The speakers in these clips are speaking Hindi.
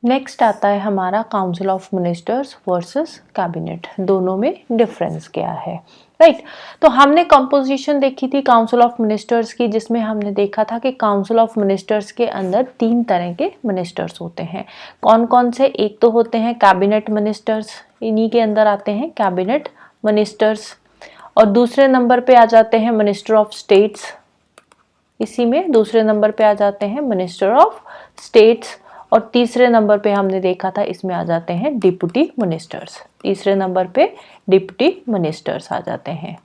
नेक्स्ट आता है हमारा council of ministers versus cabinet, दोनों में डिफरेंस क्या है, राइट। तो हमने कंपोजिशन देखी थी काउंसिल ऑफ मिनिस्टर्स की, जिसमें हमने देखा था कि काउंसिल ऑफ मिनिस्टर्स के अंदर 3 तरह के मिनिस्टर्स होते हैं। कौन कौन से? एक तो होते हैं कैबिनेट मिनिस्टर्स, इन्हीं के अंदर आते हैं कैबिनेट मिनिस्टर्स। और दूसरे नंबर पे आ जाते हैं मिनिस्टर ऑफ स्टेट्स, इसी में दूसरे नंबर पे आ जाते हैं मिनिस्टर ऑफ स्टेट्स। और तीसरे नंबर पे हमने देखा था इसमें आ जाते हैं डिप्टी मिनिस्टर्स, तीसरे नंबर पे डिप्टी मिनिस्टर्स आ जाते हैं।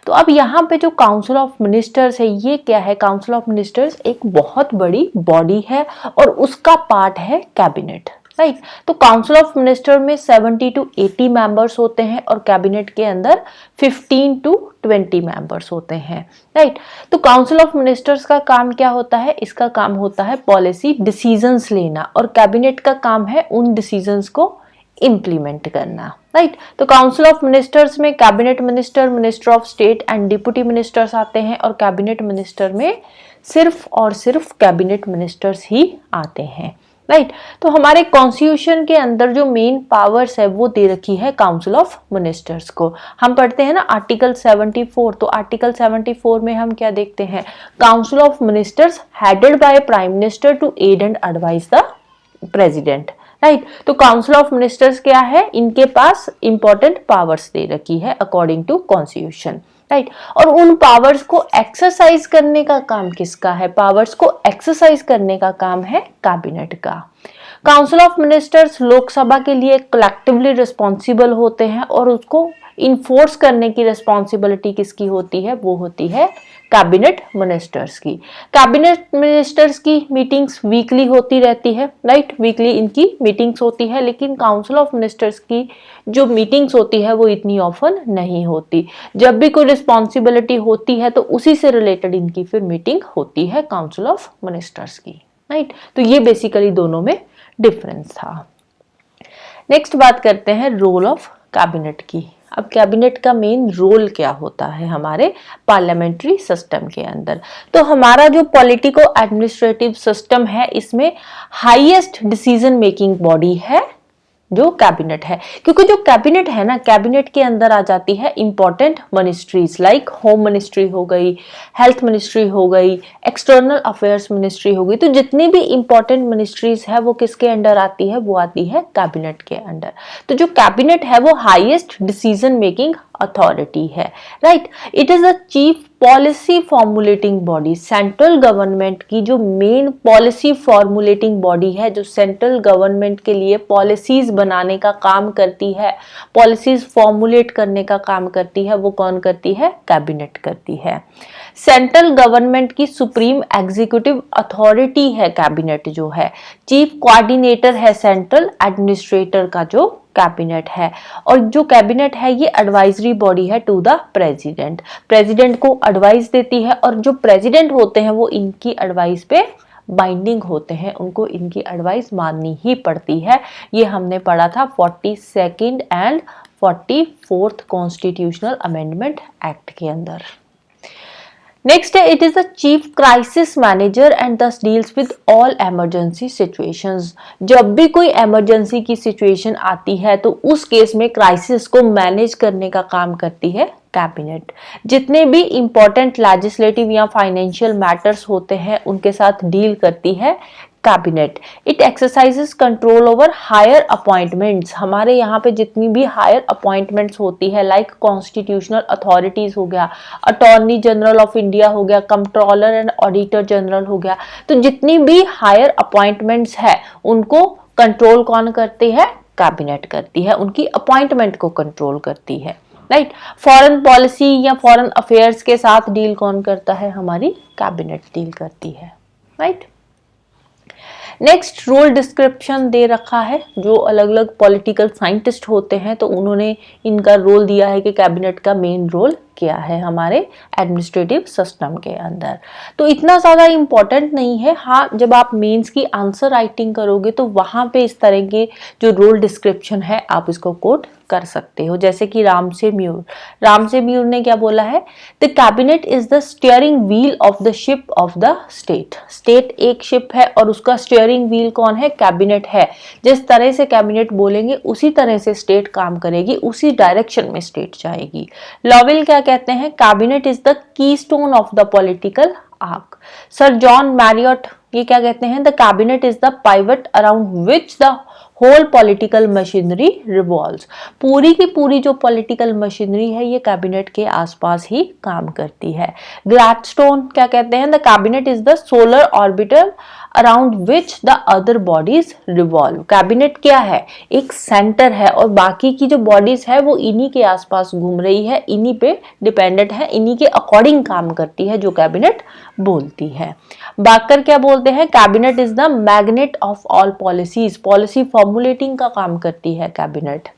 तो अब यहाँ पे जो काउंसिल ऑफ मिनिस्टर्स है ये क्या है? काउंसिल ऑफ मिनिस्टर्स एक बहुत बड़ी बॉडी है और उसका पार्ट है कैबिनेट, राइट। तो काउंसिल ऑफ मिनिस्टर में 70 to 80 मेंबर्स होते हैं और कैबिनेट के अंदर 15 to 20 मेंबर्स होते हैं, राइट। तो काउंसिल ऑफ मिनिस्टर्स का काम क्या होता है? इसका काम होता है पॉलिसी डिसीजंस लेना, और कैबिनेट का काम है उन डिसीजंस को इम्प्लीमेंट करना, राइट। तो काउंसिल ऑफ मिनिस्टर्स में cabinet minister, minister of state and deputy ministers आते हैं, और कैबिनेट मिनिस्टर में सिर्फ और सिर्फ कैबिनेट मिनिस्टर्स ही आते हैं, राइट। तो हमारे कॉन्स्टिट्यूशन के अंदर जो मेन पावर्स है वो दे रखी है काउंसिल ऑफ मिनिस्टर्स को। हम पढ़ते हैं ना आर्टिकल 74, तो आर्टिकल 74 में हम क्या देखते हैं? Council of ministers headed by prime minister to aid and advise the president, right. तो काउंसिल ऑफ मिनिस्टर्स क्या है? इनके पास इंपॉर्टेंट पावर्स दे रखी है अकॉर्डिंग टू कॉन्स्टिट्यूशन, राइट। और उन पावर्स को एक्सरसाइज करने का काम किसका है? पावर्स को एक्सरसाइज करने का काम है कैबिनेट का। काउंसिल ऑफ मिनिस्टर्स लोकसभा के लिए कलेक्टिवली रिस्पॉन्सिबल होते हैं, और उसको इन्फोर्स करने की रिस्पॉन्सिबिलिटी किसकी होती है? वो होती है कैबिनेट मिनिस्टर्स की। कैबिनेट मिनिस्टर्स की मीटिंग्स वीकली होती रहती है, राइट, वीकली इनकी मीटिंग्स होती है, लेकिन काउंसिल ऑफ मिनिस्टर्स की जो मीटिंग्स होती है वो इतनी ऑफन नहीं होती। जब भी कोई रिस्पॉन्सिबिलिटी होती है तो उसी से रिलेटेड इनकी फिर मीटिंग होती है काउंसिल ऑफ मिनिस्टर्स की, राइट। तो ये बेसिकली दोनों में डिफरेंस था। नेक्स्ट बात करते हैं रोल ऑफ कैबिनेट की। अब कैबिनेट का मेन रोल क्या होता है हमारे पार्लियामेंट्री सिस्टम के अंदर? तो हमारा जो पॉलिटिको एडमिनिस्ट्रेटिव सिस्टम है इसमें हाईएस्ट डिसीजन मेकिंग बॉडी है जो कैबिनेट है, क्योंकि जो कैबिनेट है ना, कैबिनेट के अंदर आ जाती है important ministries like home ministry हो गई, हेल्थ मिनिस्ट्री हो गई, एक्सटर्नल अफेयर्स मिनिस्ट्री हो गई। तो जितनी भी इंपॉर्टेंट मिनिस्ट्रीज है वो किसके अंडर आती है? वो आती है कैबिनेट के अंडर। तो जो कैबिनेट है वो हाईएस्ट डिसीजन मेकिंग अथॉरिटी है, right. It is a chief policy formulating body, central government की जो मेन पॉलिसी फॉर्मुलेटिंग बॉडी है, जो सेंट्रल गवर्नमेंट के लिए पॉलिसीज बनाने का काम करती है, पॉलिसीज फॉर्मुलेट करने का काम करती है, वो कौन करती है? कैबिनेट करती है। सेंट्रल गवर्नमेंट की सुप्रीम एग्जीक्यूटिव अथॉरिटी है कैबिनेट जो है। चीफ कोऑर्डिनेटर है सेंट्रल एडमिनिस्ट्रेटर का जो कैबिनेट है, और जो कैबिनेट है ये एडवाइजरी बॉडी है टू द प्रेसिडेंट, प्रेसिडेंट को एडवाइस देती है, और जो प्रेसिडेंट होते हैं वो इनकी एडवाइस पे बाइंडिंग होते हैं, उनको इनकी एडवाइस माननी ही पड़ती है। ये हमने पढ़ा था 42nd and 44th constitutional amendment act के अंदर। नेक्स्ट है it is the chief crisis manager and this deals with all emergency situations. जब भी कोई इमरजेंसी की सिचुएशन आती है तो उस केस में क्राइसिस को मैनेज करने का काम करती है कैबिनेट। जितने भी इंपॉर्टेंट लेजिस्लेटिव या फाइनेंशियल मैटर्स होते हैं उनके साथ डील करती है cabinet. It exercises control over higher appointments. हमारे यहाँ पे जितनी भी हायर अपॉइंटमेंट्स होती है लाइक कॉन्स्टिट्यूशनल अथॉरिटीज हो गया, अटॉर्नी जनरल ऑफ इंडिया हो गया, कंट्रोलर एंड ऑडिटर जनरल हो गया, तो जितनी भी हायर अपॉइंटमेंट्स है उनको कंट्रोल कौन करती है? कैबिनेट करती है, उनकी अपॉइंटमेंट को कंट्रोल करती है, राइट। फॉरेन पॉलिसी या फॉरेन अफेयर्स के साथ डील कौन करता है? हमारी कैबिनेट डील करती है, राइट। नेक्स्ट रोल डिस्क्रिप्शन दे रखा है। जो अलग अलग पॉलिटिकल साइंटिस्ट होते हैं तो उन्होंने इनका रोल दिया है कि कैबिनेट का मेन रोल किया है हमारे एडमिनिस्ट्रेटिव सिस्टम के अंदर। तो इतना ज़्यादा इम्पोर्टेंट नहीं है। हाँ, जब आप मेंस की आंसर राइटिंग करोगे तो वहाँ पे इस तरह के जो रोल डिस्क्रिप्शन है आप इसको कोट कर सकते हो। जैसे कि राम से म्यूर ने क्या बोला है, the cabinet is the steering wheel of the ship of the state. State एक शिप है और उसका स्टीयरिंग व्हील कौन है, कैबिनेट है। जिस तरह से कैबिनेट बोलेंगे उसी तरह से स्टेट काम करेगी, उसी डायरेक्शन में स्टेट जाएगी। लॉवेल क्या कहते हैं, cabinet is the keystone of the political arch. Sir John Marriott ये क्या कहते हैं, the cabinet is the pivot around which the whole political machinery revolves. पूरी की पूरी जो पॉलिटिकल मशीनरी है ये कैबिनेट के आसपास ही काम करती है। ग्लैडस्टोन क्या कहते हैं, the cabinet is the solar orbiter around which the other bodies revolve. Cabinet क्या है, एक सेंटर है और बाकी की जो बॉडीज है वो इन्हीं के आसपास घूम रही है, इन्हीं पे डिपेंडेंट है, इन्हीं के अकॉर्डिंग काम करती है जो कैबिनेट बोलती है। बाकर क्या बोलते हैं, cabinet is the magnet of all policies. Policy formulating का काम करती है कैबिनेट।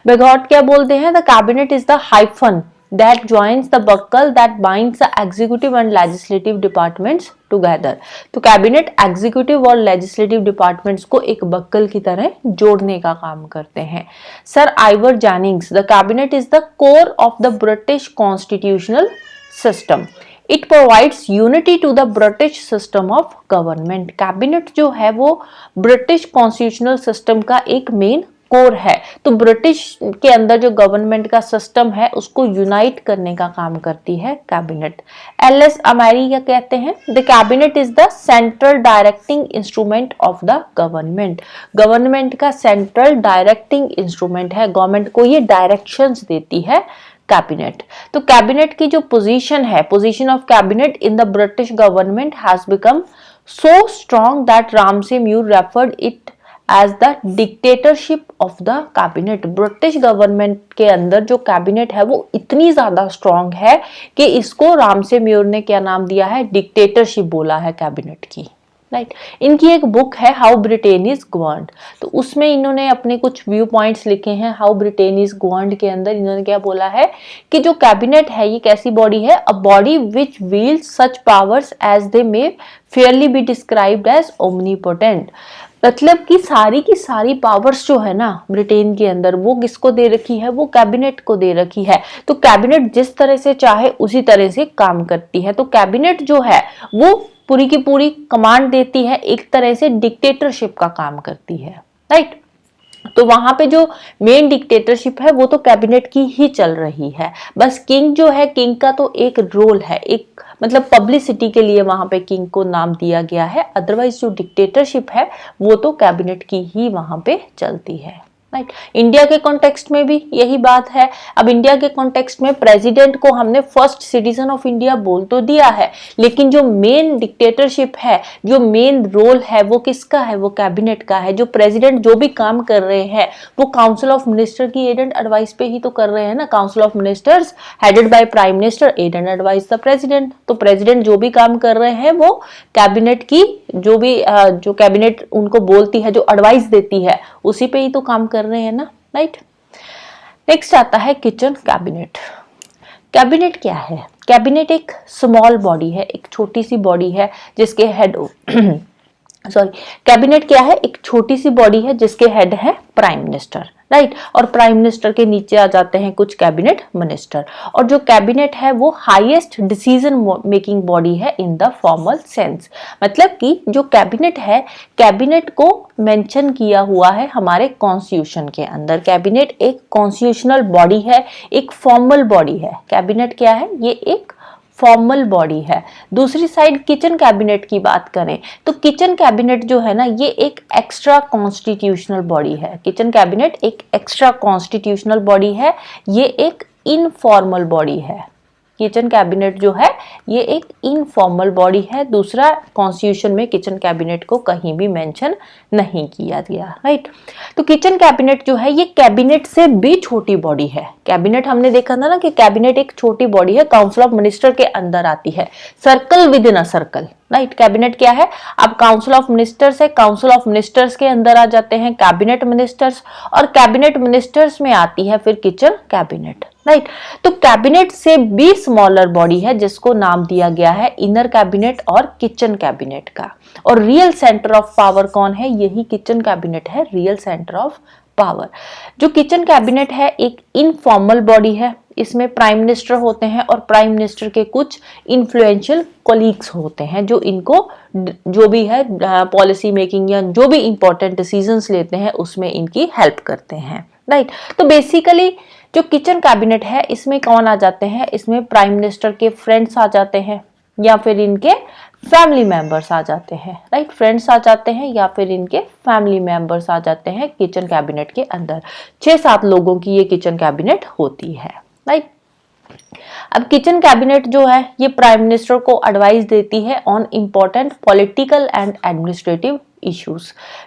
बेगॉट क्या बोलते हैं, the cabinet is the hyphen that joins the buckle that binds the executive and legislative departments together। तो कैबिनेट एग्जीक्यूटिव और लेजिस्लेटिव डिपार्टमेंट्स को एक बक्कल की तरह जोड़ने का काम करते हैं। Sir Ivor Jennings, the cabinet is the core of the British constitutional system. It provides unity to the British system of government. Cabinet जो है वो ब्रिटिश कॉन्स्टिट्यूशनल सिस्टम का एक मेन कोर है। तो ब्रिटिश के अंदर जो गवर्नमेंट का सिस्टम है उसको यूनाइट करने का काम करती है कैबिनेट। एल.एस. अमेरी क्या कहते हैं, the cabinet is the central directing instrument of the government. Government का सेंट्रल डायरेक्टिंग इंस्ट्रूमेंट है, गवर्नमेंट को ये डायरेक्शंस देती है कैबिनेट। तो कैबिनेट की जो पोजीशन है, position of cabinet in the British government has become so strong that Ramsay Muir referred it as the dictatorship of the cabinet. British government के अंदर जो कैबिनेट है वो इतनी ज्यादा स्ट्रॉन्ग है कि इसको रामसे म्यूर ने क्या नाम दिया है, डिक्टेटरशिप बोला है कैबिनेट की। राइट, इनकी एक बुक है हाउ ब्रिटेन इज गवर्न्ड, तो उसमें इन्होंने अपने कुछ व्यू पॉइंट्स लिखे हैं। हाउ ब्रिटेन इज गवर्न्ड के अंदर इन्होंने क्या बोला है कि जो कैबिनेट है ये कैसी बॉडी है, a body which wields such powers as they may fairly be described as omnipotent। मतलब कि सारी की सारी पावर्स जो है ना ब्रिटेन के अंदर वो किसको दे रखी है, वो कैबिनेट को दे रखी है। तो कैबिनेट जिस तरह से चाहे उसी तरह से काम करती है। तो कैबिनेट जो है वो पूरी की पूरी कमांड देती है, एक तरह से डिक्टेटरशिप का काम करती है। राइट, तो वहां पे जो मेन डिक्टेटरशिप है वो तो कैबिनेट की ही चल रही है। बस किंग जो है, किंग का तो एक रोल है, एक मतलब पब्लिसिटी के लिए वहां पे किंग को नाम दिया गया है। अदरवाइज जो डिक्टेटरशिप है वो तो कैबिनेट की ही वहां पे चलती है। राइट, इंडिया के कॉन्टेक्स्ट में भी यही बात है। अब इंडिया के कॉन्टेक्स्ट में प्रेसिडेंट को हमने फर्स्ट सिटीजन ऑफ इंडिया बोल तो दिया है, लेकिन जो मेन डिक्टेटरशिप है, जो मेन रोल है वो किसका है, वो कैबिनेट का है। जो प्रेसिडेंट जो भी काम कर रहे हैं वो काउंसिल ऑफ मिनिस्टर की एड एंड एडवाइस पे ही तो कर रहे हैं ना। Council of ministers headed by prime minister, aid and advise the president. तो प्रेसिडेंट जो भी काम कर रहे हैं वो कैबिनेट की जो कैबिनेट उनको बोलती है, जो एडवाइस देती है, उसी पे ही तो काम कर रहे हैं ना। राइट, नेक्स्ट आता है किचन कैबिनेट। कैबिनेट क्या है, कैबिनेट एक स्मॉल बॉडी है, एक छोटी सी बॉडी है जिसके हेड कैबिनेट क्या है, एक छोटी सी बॉडी है जिसके हेड है प्राइम मिनिस्टर। राइट, और प्राइम मिनिस्टर के नीचे आ जाते हैं कुछ कैबिनेट मिनिस्टर। और जो कैबिनेट है वो हाईएस्ट डिसीजन मेकिंग बॉडी है इन द फॉर्मल सेंस। मतलब कि जो कैबिनेट है, कैबिनेट को मेंशन किया हुआ है हमारे कॉन्स्टिट्यूशन के अंदर। कैबिनेट एक कॉन्स्टिट्यूशनल बॉडी है, एक फॉर्मल बॉडी है। कैबिनेट क्या है, ये एक फॉर्मल बॉडी है। दूसरी साइड किचन कैबिनेट की बात करें तो किचन कैबिनेट जो है ना ये एक एक्स्ट्रा कॉन्स्टिट्यूशनल बॉडी है। किचन कैबिनेट एक एक्स्ट्रा कॉन्स्टिट्यूशनल बॉडी है, ये एक इनफॉर्मल बॉडी है। किचन कैबिनेट जो है ये एक इनफॉर्मल बॉडी है। दूसरा, कॉन्स्टिट्यूशन में किचन कैबिनेट को कहीं भी मेंशन नहीं किया गया। राइट, तो किचन कैबिनेट जो है ये कैबिनेट से भी छोटी बॉडी है। कैबिनेट हमने देखा था ना कि कैबिनेट एक छोटी बॉडी है, काउंसिल ऑफ मिनिस्टर के अंदर आती है। Circle with in a circle, right. Cabinet क्या है? अब काउंसिल ऑफ मिनिस्टर्स है, काउंसिल ऑफ मिनिस्टर्स के अंदर आ जाते हैं कैबिनेट मिनिस्टर्स, और कैबिनेट मिनिस्टर्स में आती है फिर किचन कैबिनेट, राइट। तो कैबिनेट से भी स्मॉलर बॉडी है जिसको नाम दिया गया है इनर कैबिनेट और किचन कैबिनेट का। और रियल सेंटर ऑफ पावर कौन है? यही किचन कैबिनेट है, रियल सेंटर ऑफ पावर। जो किचन कैबिनेट है एक इनफॉर्मल बॉडी है, इसमें प्राइम मिनिस्टर होते हैं और प्राइम मिनिस्टर के कुछ इन्फ्लुएंशियल कोलीग्स होते हैं जो इनको जो भी है पॉलिसी मेकिंग या जो भी इंपॉर्टेंट डिसीजंस लेते हैं उसमें इनकी हेल्प करते हैं, राइट। तो बेसिकली जो किचन कैबिनेट है इसमें कौन आ जाते हैं? इसमें प्राइम मिनिस्टर के फ्रेंड्स आ जाते हैं या फिर इनके फैमिली मेंबर्स आ जाते हैं, राइट। फ्रेंड्स आ जाते हैं या फिर इनके फैमिली मेंबर्स आ जाते हैं किचन कैबिनेट के अंदर। 6-7 लोगों की ये किचन कैबिनेट होती है, राइट। अब किचन कैबिनेट जो है ये प्राइम मिनिस्टर को एडवाइस देती है on important political and administrative issues.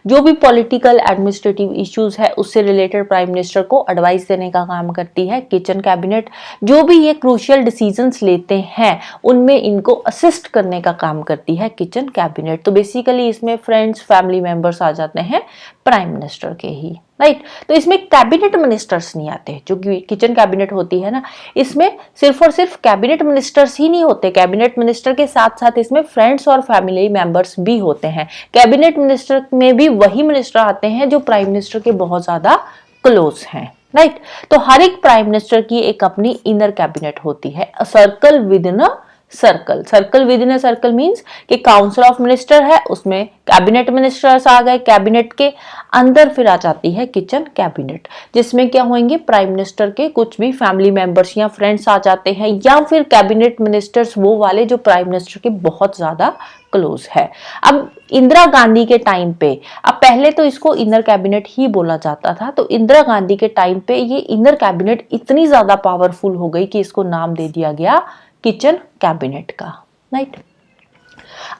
जो भी पॉलिटिकल एडमिनिस्ट्रेटिव इश्यूज है उससे रिलेटेड प्राइम मिनिस्टर को एडवाइस देने का काम करती है किचन कैबिनेट। जो भी ये क्रूशियल डिसीजंस लेते हैं उनमें इनको असिस्ट करने का काम करती है किचन कैबिनेट। तो बेसिकली इसमें फ्रेंड्स फैमिली मेंबर्स आ जाते हैं प्राइम मिनिस्टर के ही, राइट। तो इसमें कैबिनेट मिनिस्टर्स नहीं आते। जो किचन कैबिनेट होती है ना इसमें सिर्फ और सिर्फ कैबिनेट मिनिस्टर्स ही नहीं होते, कैबिनेट मिनिस्टर के साथ साथ इसमें फ्रेंड्स और फैमिली मेंबर्स भी होते हैं। कैबिनेट मिनिस्टर में भी वही मिनिस्टर आते हैं जो प्राइम मिनिस्टर के बहुत ज्यादा क्लोज हैं, राइट। तो हर एक प्राइम मिनिस्टर की एक अपनी इनर कैबिनेट होती है, a circle with in a circle. Circle with in a circle means कि काउंसिल ऑफ मिनिस्टर है उसमें कैबिनेट मिनिस्टर्स आ गए, कैबिनेट के अंदर फिर आ जाती है किचन कैबिनेट जिसमें क्या होंगे प्राइम मिनिस्टर के कुछ भी फैमिली मेंबर्स या फ्रेंड्स आ जाते हैं या फिर कैबिनेट मिनिस्टर्स वो वाले जो प्राइम मिनिस्टर के बहुत ज्यादा क्लोज है। अब इंदिरा गांधी के टाइम पे, अब पहले तो इसको इनर कैबिनेट ही बोला जाता था, तो इंदिरा गांधी के टाइम पे ये इनर कैबिनेट इतनी ज्यादा पावरफुल हो गई कि इसको नाम दे दिया गया किचन कैबिनेट का, राइट।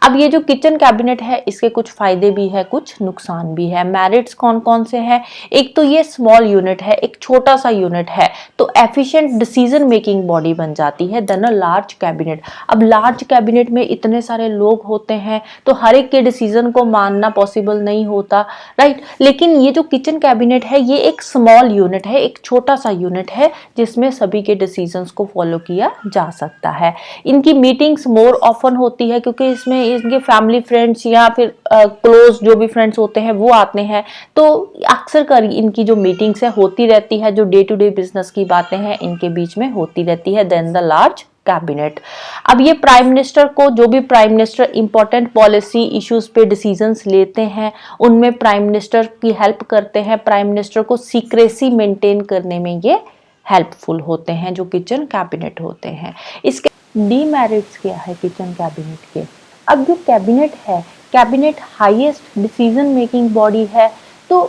अब ये जो किचन कैबिनेट है इसके कुछ फायदे भी है कुछ नुकसान भी है। मेरिट्स कौन कौन से हैं? एक तो ये स्मॉल यूनिट है, एक छोटा सा यूनिट है तो एफिशिएंट डिसीजन मेकिंग बॉडी बन जाती है देन अ लार्ज कैबिनेट। अब लार्ज कैबिनेट में इतने सारे लोग होते हैं तो हर एक के डिसीजन को मानना पॉसिबल नहीं होता, राइट। लेकिन ये जो किचन कैबिनेट है ये एक स्मॉल यूनिट है, एक छोटा सा यूनिट है जिसमें सभी के डिसीजंस को फॉलो किया जा सकता है। इनकी मीटिंग्स मोर ऑफन होती है क्योंकि इसमें इनके फैमिली फ्रेंड्स या फिर क्लोज जो भी फ्रेंड्स होते हैं वो आते हैं, तो अक्सर कर इनकी जो मीटिंग्स है होती रहती है, जो डे टू डे बिजनेस की बातें हैं इनके बीच में होती रहती है देन द लार्ज कैबिनेट। अब ये प्राइम मिनिस्टर को, जो भी prime minister important policy issues पे डिसीजंस लेते हैं उनमें प्राइम मिनिस्टर की हेल्प करते हैं। प्राइम मिनिस्टर को सीक्रेसी मेंटेन करने में ये हेल्पफुल होते हैं जो किचन कैबिनेट होते हैं। इसके डीमेरिट्स क्या है किचन कैबिनेट के? अब जो कैबिनेट है, cabinet highest decision making body है, तो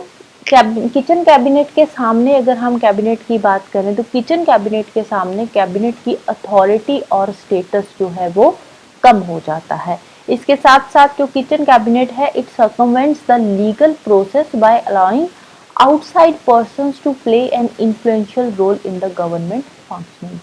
किचन कैबिनेट के सामने अगर हम कैबिनेट की बात करें तो किचन कैबिनेट के सामने कैबिनेट की अथॉरिटी और स्टेटस जो है वो कम हो जाता है। इसके साथ साथ जो किचन कैबिनेट है it circumvents the legal process by allowing outside persons to play an influential role in the government functioning.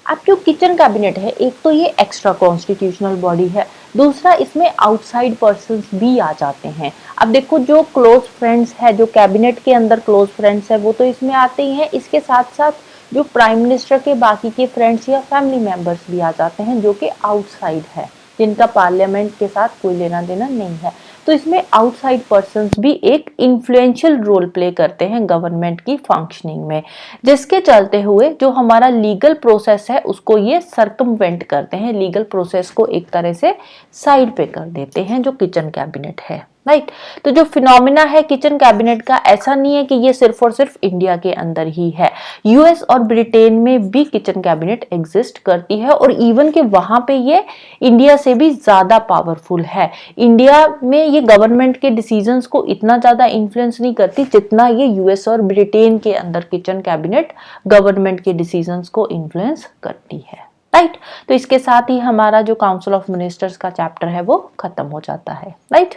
अब जो किचन कैबिनेट है एक तो ये एक्स्ट्रा कॉन्स्टिट्यूशनल बॉडी है, दूसरा इसमें आउटसाइड पर्सन्स भी आ जाते हैं। अब देखो जो क्लोज फ्रेंड्स है, जो कैबिनेट के अंदर क्लोज फ्रेंड्स है वो तो इसमें आते ही हैं, इसके साथ साथ जो प्राइम मिनिस्टर के बाकी के फ्रेंड्स या फैमिली मेंबर्स भी आ जाते हैं जो कि आउटसाइड है, जिनका पार्लियामेंट के साथ कोई लेना देना नहीं है। तो इसमें आउटसाइड पर्सन्स भी एक इन्फ्लुएंशियल रोल प्ले करते हैं गवर्नमेंट की फंक्शनिंग में, जिसके चलते हुए जो हमारा लीगल प्रोसेस है उसको ये सर्कमवेंट करते हैं, लीगल प्रोसेस को एक तरह से साइड पे कर देते हैं जो किचन कैबिनेट है, राइट। तो जो फिनोमिना है किचन कैबिनेट का, ऐसा नहीं है कि ये सिर्फ और सिर्फ इंडिया के अंदर ही है, यूएस और ब्रिटेन में भी किचन कैबिनेट एग्जिस्ट करती है और इवन के वहां पे ये इंडिया से भी ज्यादा पावरफुल है। इंडिया में ये गवर्नमेंट के डिसीजंस को इतना ज्यादा इन्फ्लुएंस नहीं करती जितना ये यूएस और ब्रिटेन के अंदर किचन कैबिनेट गवर्नमेंट के डिसीजंस को इन्फ्लुएंस करती है, राइट। तो इसके साथ ही हमारा जो काउंसिल ऑफ मिनिस्टर्स का चैप्टर है वो खत्म हो जाता है, राइट।